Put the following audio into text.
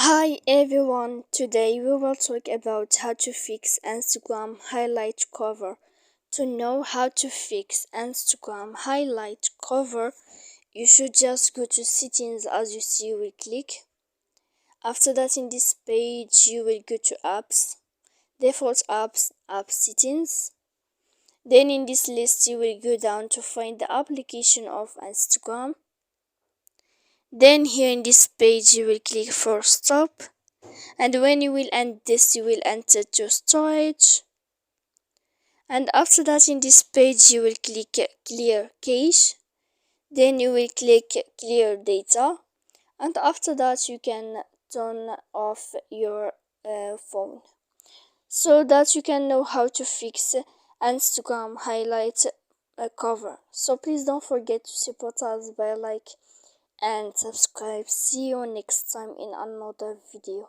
Hi everyone, today we will talk about how to fix Instagram highlight cover. To know how to fix Instagram highlight cover, you should just go to settings. As you see, you will click. After that, in this page you will go to apps, default apps, app settings. Then in this list you will go down to find the application of Instagram. Then here in this page you will click for stop, and when you will end this you will enter to storage, and after that in this page you will click clear cache. Then you will click clear data, and after that you can turn off your phone, so that you can know how to fix Instagram highlight cover. So please don't forget to support us by like and subscribe. See you next time in another video.